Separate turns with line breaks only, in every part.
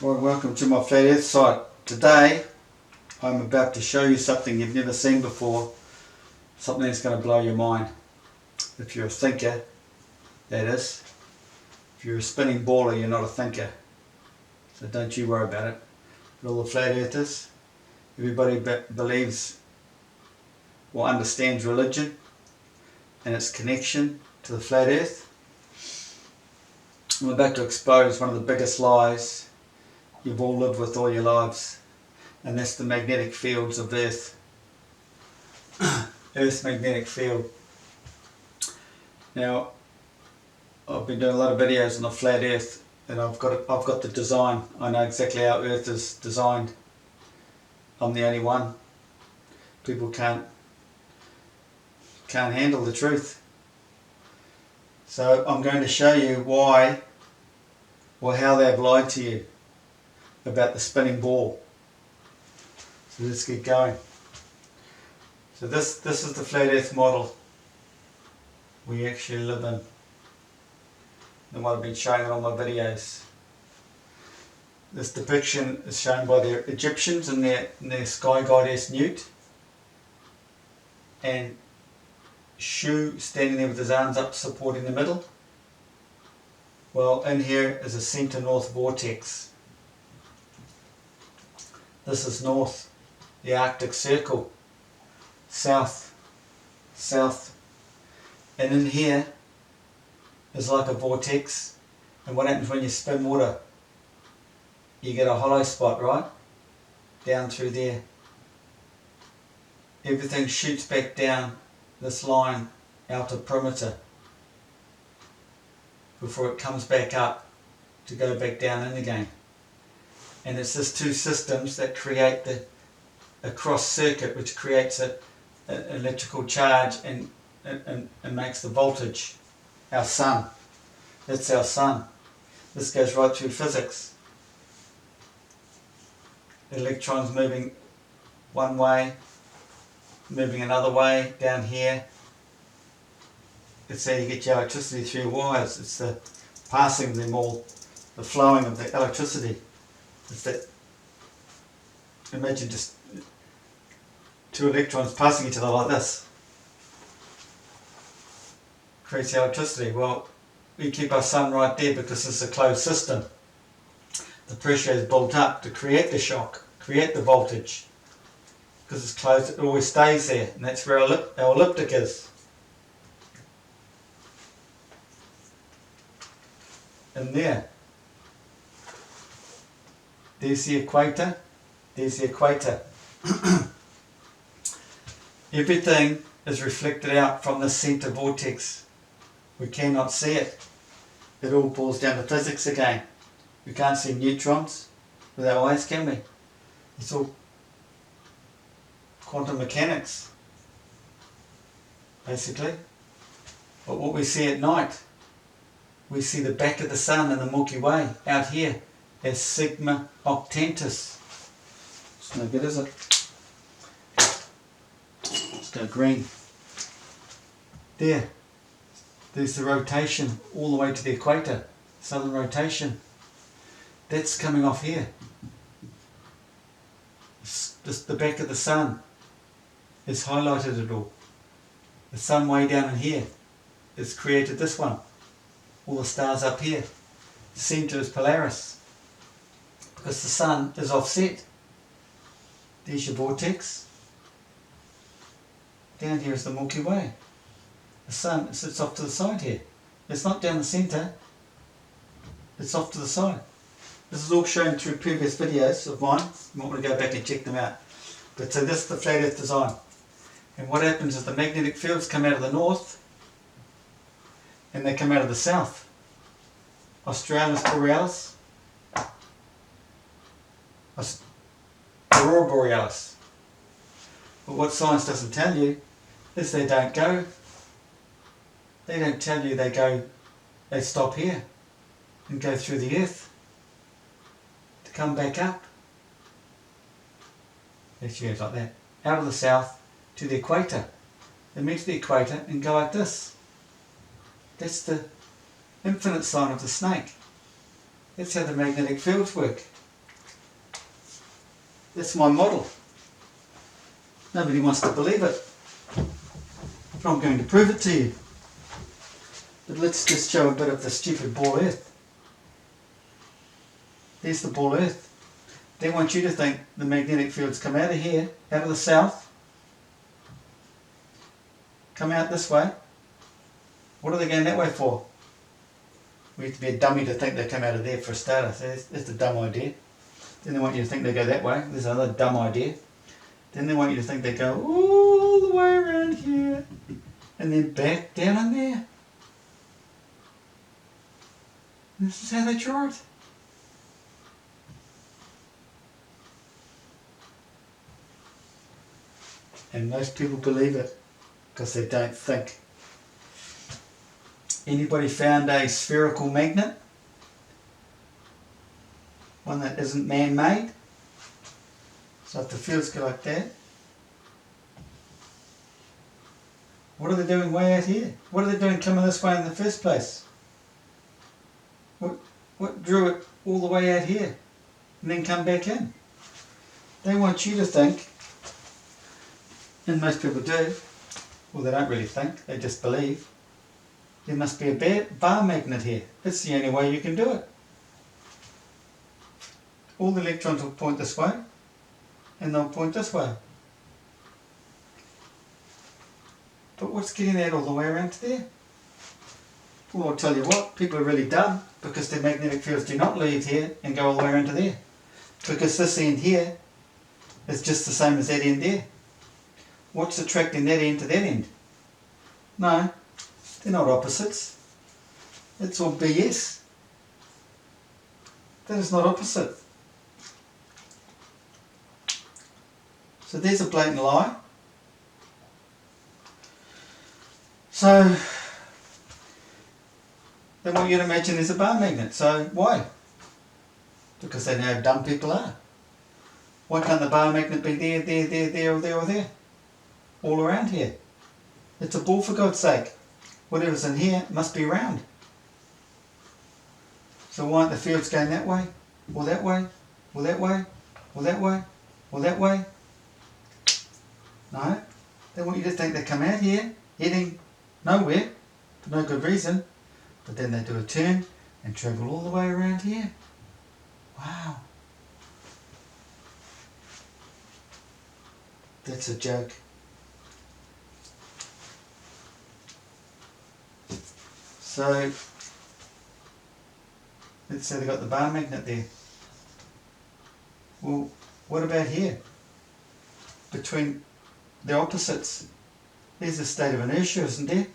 Well, welcome to my flat earth site. Today I'm about to show you something you've never seen before, something that's going to blow your mind. If you're a thinker, that is. If you're a spinning baller, you're not a thinker. So don't you worry about it. But all the flat earthers, everybody believes or understands religion and its connection to the flat earth. I'm about to expose one of the biggest lies you've all lived with all your lives, and that's the magnetic fields of Earth. Earth's magnetic field. Now, I've been doing a lot of videos on the flat Earth, and I've got the design. I know exactly how Earth is designed. I'm the only one. People can't handle the truth. So I'm going to show you why or how they've lied to you about the spinning ball. So let's get going. So this is the flat earth model we actually live in. And what I've been showing in all my videos. This depiction is shown by the Egyptians and their sky goddess Nut. And Shu standing there with his arms up supporting the middle. Well, in here is a centre north vortex. This is north, the Arctic Circle, south, south, and in here is like a vortex. And what happens when you spin water? You get a hollow spot, right? Down through there. Everything shoots back down this line out of perimeter before it comes back up to go back down in again. And it's these two systems that create a cross circuit, which creates an electrical charge and makes the voltage. Our sun. That's our sun. This goes right through physics. The electrons moving one way, moving another way down here. It's how you get your electricity through wires. It's the passing of them all, the flowing of the electricity. It's that, imagine just two electrons passing each other like this. Creates electricity. Well, we keep our sun right there because it's a closed system. The pressure is built up to create the shock, create the voltage. Because it's closed, it always stays there, and that's where our elliptic is. In there. There's the equator, there's the equator. Everything is reflected out from the centre vortex. We cannot see it. It all boils down to physics again. We can't see neutrons with our eyes, can we? It's all quantum mechanics, basically. But what we see at night, we see the back of the sun in the Milky Way out here as Sigma Octantis. It's no good, is it? Let's go green. There's the rotation all the way to the equator, southern rotation. That's coming off here. Just the back of the sun is highlighted it all. The sun way down in here has created this one. All the stars up here. The centre is Polaris. Because the sun is offset. There's your vortex. Down here is the Milky Way. The sun sits off to the side here. It's not down the centre. It's off to the side. This is all shown through previous videos of mine. You might want to go back and check them out. But so this is the flat earth design. And what happens is the magnetic fields come out of the north and they come out of the south. Australis Borealis. Aurora Borealis. But what science doesn't tell you is they don't go. They don't tell you they stop here and go through the earth to come back up. Actually goes like that. Out of the south to the equator. They meet the equator and go like this. That's the infinite sign of the snake. That's how the magnetic fields work. That's my model. Nobody wants to believe it. But I'm going to prove it to you. But let's just show a bit of the stupid ball earth. There's the ball earth. They want you to think the magnetic fields come out of here, out of the south, come out this way. What are they going that way for? We have to be a dummy to think they come out of there for a starter. So that's a dumb idea. Then they want you to think they go that way. There's another dumb idea. Then they want you to think they go all the way around here and then back down in there. And this is how they draw it. And most people believe it because they don't think. Anybody found a spherical magnet? One that isn't man-made? So if the fields go like that, what are they doing way out here? What are they doing coming this way in the first place? What drew it all the way out here and then come back in? They want you to think, and most people do, well they don't really think, they just believe, there must be a bar magnet here. It's the only way you can do it. All the electrons will point this way and they'll point this way. But what's getting that all the way around to there? Well, I'll tell you what, people are really dumb because their magnetic fields do not leave here and go all the way around to there. Because this end here is just the same as that end there. What's attracting that end to that end? No, they're not opposites. It's all BS. That is not opposite. So there's a blatant lie. So they want you to imagine there's a bar magnet. So why? Because they know how dumb people are. Why can't the bar magnet be there, there, there, there, or there, or there? All around here. It's a ball for God's sake. Whatever's in here must be round. So why aren't the fields going that way, or that way, or that way, or that way, or that way? No. They want you to think they come out here, heading nowhere, for no good reason, but then they do a turn and travel all the way around here. Wow. That's a joke. So, let's say they got the bar magnet there. Well, what about here? Between the opposites, there's a state of inertia, isn't there?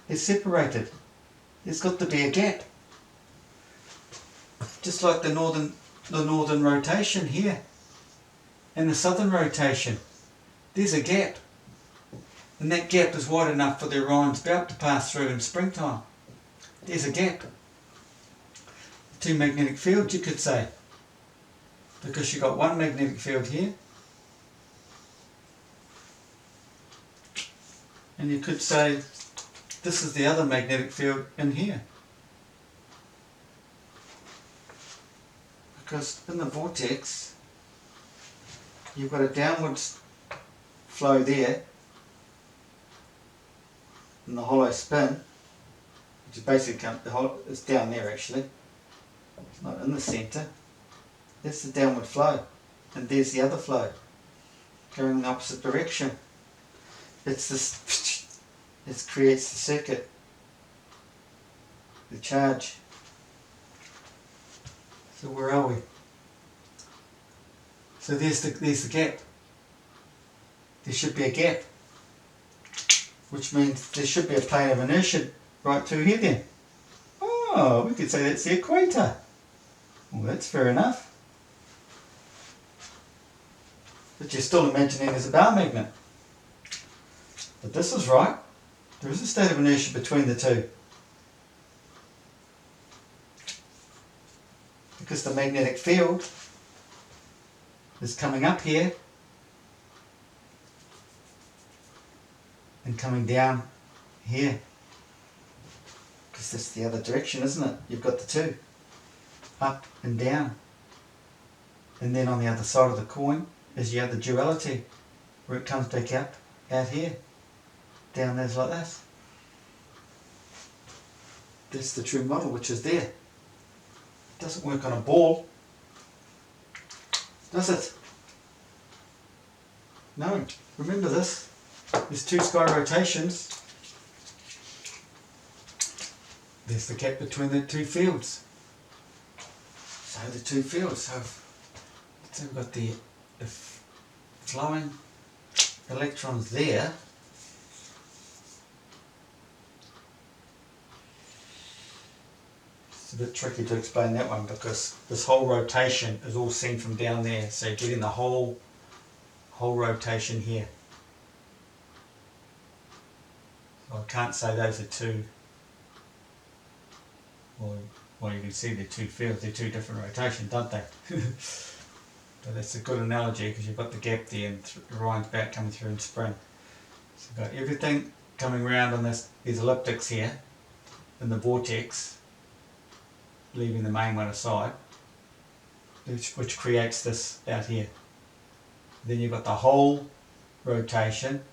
They're separated. There's got to be a gap. Just like the northern rotation here and the southern rotation. There's a gap. And that gap is wide enough for the Orion's belt to pass through in springtime. There's a gap. Two magnetic fields, you could say. Because you've got one magnetic field here. And you could say this is the other magnetic field in here. Because in the vortex, you've got a downwards flow there, and the hollow spin, which is basically, it's down there actually, it's not in the centre. That's the downward flow, and there's the other flow, going in the opposite direction. It's this, it creates the circuit, the charge. So where are we? So there's the gap. There should be a gap, which means there should be a plane of inertia right through here then. Oh, we could say that's the equator. Well, that's fair enough. But you're still imagining there's a bar magnet. But this is right. There is a state of inertia between the two. Because the magnetic field is coming up here and coming down here. Because that's the other direction, isn't it? You've got the two. Up and down. And then on the other side of the coin is you have the duality, where it comes back up, out here, down there's like this. That's the true model, which is there. It doesn't work on a ball, does it? No. Remember this. There's two sky rotations. There's the gap between the two fields. So the two fields. So we've got the flowing electrons there. It's a bit tricky to explain that one because this whole rotation is all seen from down there. So you're getting the whole rotation here. So I can't say those are two. Well, you can see they're two fields. They're two different rotations, don't they? But that's a good analogy because you've got the gap there and Orion's back coming through in spring. So you've got everything coming around on these elliptics here in the vortex, leaving the main one aside, which creates this out here. Then you've got the whole rotation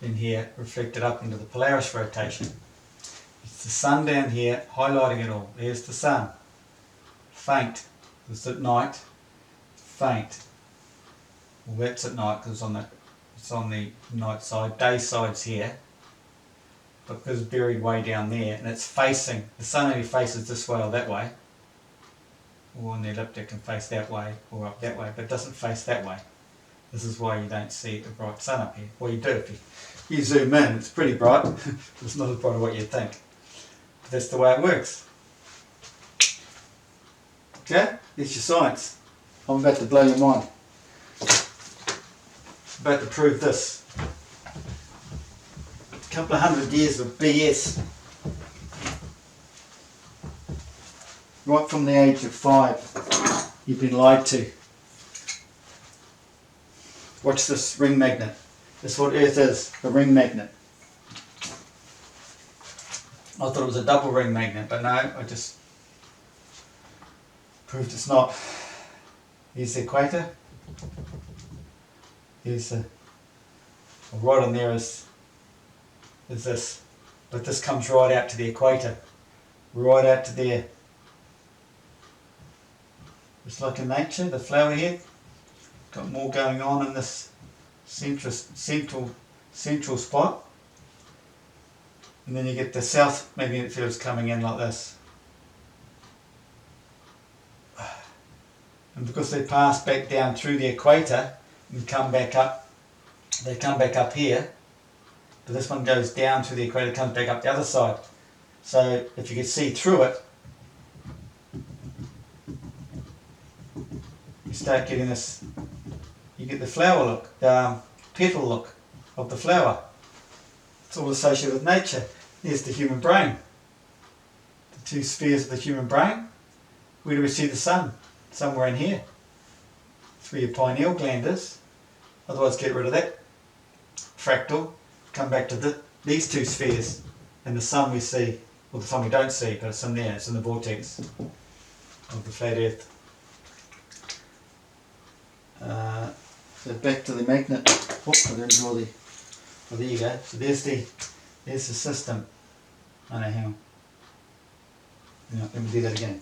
in here reflected up into the Polaris rotation. It's the sun down here highlighting it all. There's the sun. Faint. It's at night. Faint. Well, that's at night because it's on the night side. Day side's here, but because it's buried way down there, and it's facing. The sun only faces this way or that way, or on the elliptic can face that way or up that way, but it doesn't face that way. This is why you don't see a bright sun up here. Well, you do if you zoom in. It's pretty bright. It's not as bright as what you'd think. But that's the way it works. Okay, there's your science. I'm about to blow your mind. I'm about to prove this. A couple of 100 years of BS. Right from the age of 5, you've been lied to. Watch this ring magnet. That's what Earth is, a ring magnet. I thought it was a double ring magnet, but no, I just proved it's not. Here's the equator. Here's the, right on there is this, but this comes right out to the equator, right out to there. It's like in nature, the flower here, got more going on in this central spot, and then you get the south magnetic fields coming in like this. And because they pass back down through the equator and come back up, they come back up here, but this one goes down through the equator, comes back up the other side. So if you could see through it, you start getting this, you get the flower look, the petal look of the flower. It's all associated with nature. Here's the human brain. The two spheres of the human brain. Where do we see the sun? Somewhere in here. It's where your pineal gland is. Otherwise get rid of that fractal, come back to these two spheres, and the sun we see, well the sun we don't see, but it's in there, it's in the vortex of the flat earth. So back to the magnet. Oops, I didn't draw the, oh there you go. So there's the system. Oh no, hang on. No, let me do that again.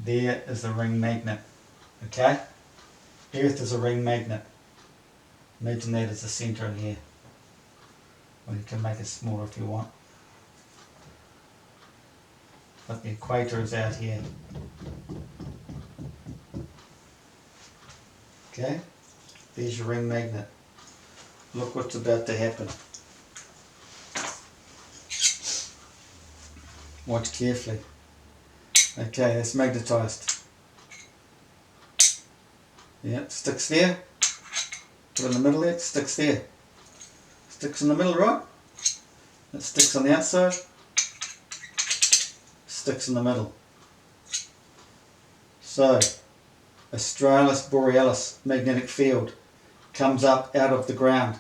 There is the ring magnet, okay? Earth is a ring magnet. Imagine that as the centre in here. Or you can make it smaller if you want. But the equator is out here. Okay? There's your ring magnet. Look what's about to happen. Watch carefully. Okay, that's magnetised. Yeah, it sticks there. Put it in the middle there, it sticks there. Sticks in the middle, right? It sticks on the outside. Sticks in the middle. So, Australis Borealis magnetic field comes up out of the ground.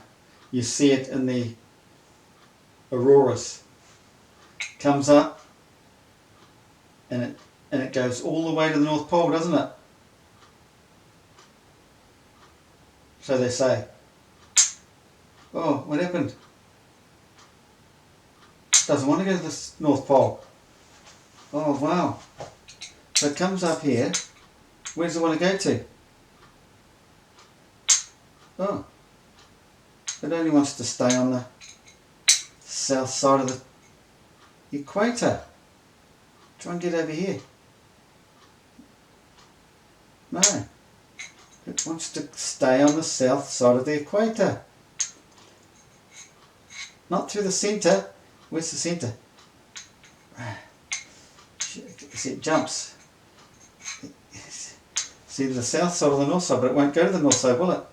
You see it in the auroras. comes up and it goes all the way to the North Pole, doesn't it? So they say. Oh, what happened? Doesn't want to go to the North Pole. Oh, wow. So it comes up here. Where does it want to go to? Oh, it only wants to stay on the south side of the equator. Try and get over here. No, it wants to stay on the south side of the equator. Not through the centre. Where's the centre? See, it jumps. See the south side or the north side, but it won't go to the north side, will it?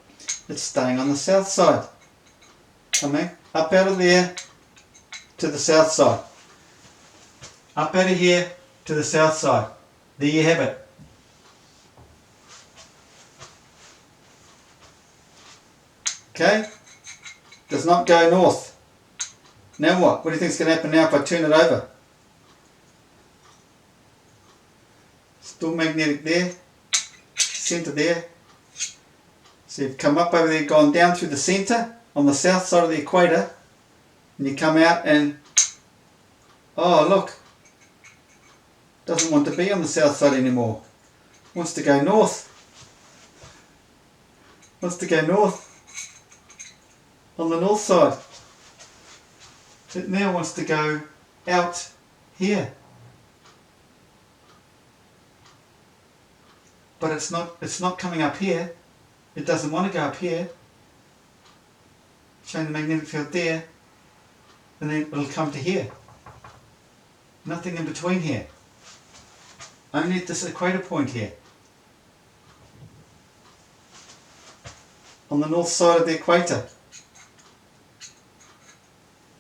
It's staying on the south side. Coming up out of there to the south side. Up out of here to the south side. There you have it. Okay? Does not go north. Now what? What do you think is going to happen now if I turn it over? Still magnetic there. Centre there. So you've come up over there, gone down through the centre on the south side of the equator, and you come out and, oh look, doesn't want to be on the south side anymore. Wants to go north. Wants to go north. On the north side. It now wants to go out here. But it's not coming up here. It doesn't want to go up here. Showing the magnetic field there. And then it'll come to here. Nothing in between here. Only at this equator point here. On the north side of the equator.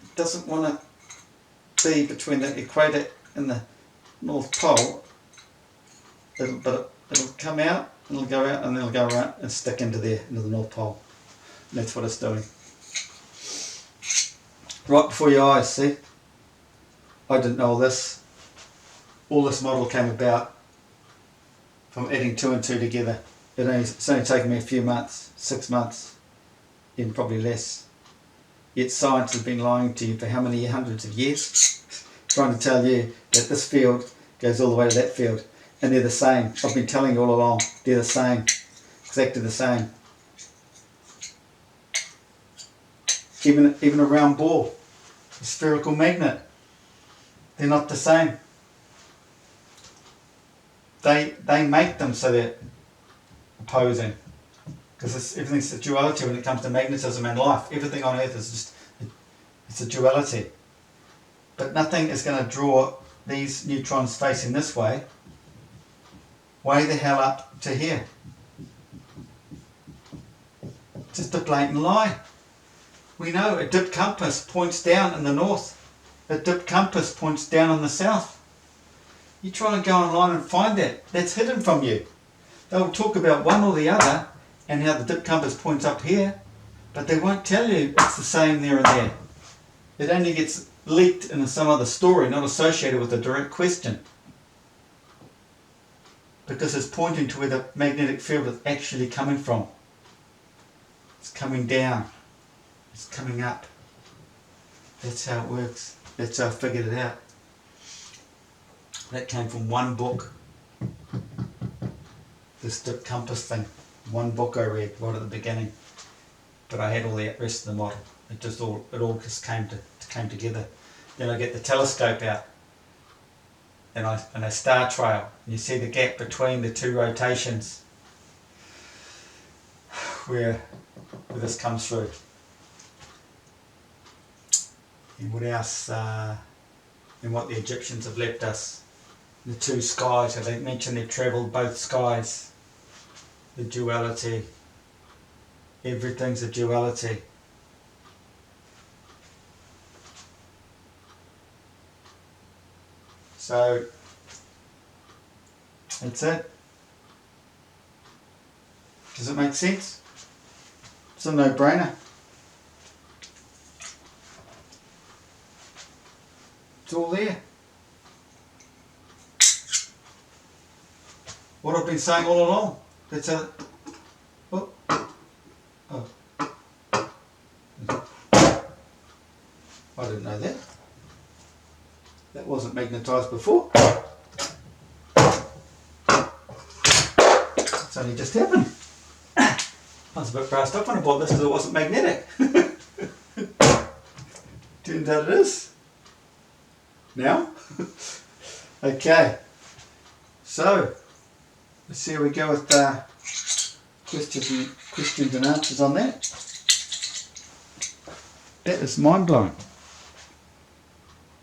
It doesn't want to be between the equator and the North Pole. But it'll come out, and it'll go out, and then it'll go around and stick into there, into the North Pole. And that's what it's doing. Right before your eyes, see? I didn't know all this. All this model came about from adding 2 and 2 together. It's only taken me a few months, 6 months, even probably less. Yet science has been lying to you for how many hundreds of years? Trying to tell you that this field goes all the way to that field. And they're the same. I've been telling you all along. They're the same. Exactly the same. Even a round ball, a spherical magnet, they're not the same. They make them so they're opposing. Because everything's a duality when it comes to magnetism and life. Everything on earth is just, it's a duality. But nothing is going to draw these neutrons facing this way the hell up to here. Just a blatant lie. We know a dipped compass points down in the north. A dipped compass points down in the south. You try and go online and find that. That's hidden from you. They'll talk about one or the other and how the dipped compass points up here, but they won't tell you it's the same there and there. It only gets leaked in some other story, not associated with a direct question. Because it's pointing to where the magnetic field is actually coming from. It's coming down. It's coming up. That's how it works. That's how I figured it out. That came from one book. This dipped compass thing. One book I read right at the beginning. But I had all the rest of the model. It all just came together. Then I get the telescope out. And a star trail. And you see the gap between the two rotations where this comes through. And what else? And what the Egyptians have left us. The two skies. They mentioned they've travelled both skies. The duality. Everything's a duality. So, that's it. Does it make sense? It's a no-brainer. It's all there. What I've been saying all along. That's a... Oh. Oh. I didn't know that. That wasn't magnetised before. It's only just happened. I was a bit brassed up when I bought this because it wasn't magnetic. Turns out it is. Now? Okay. So, let's see how we go with questions and answers on that. That is mind blowing.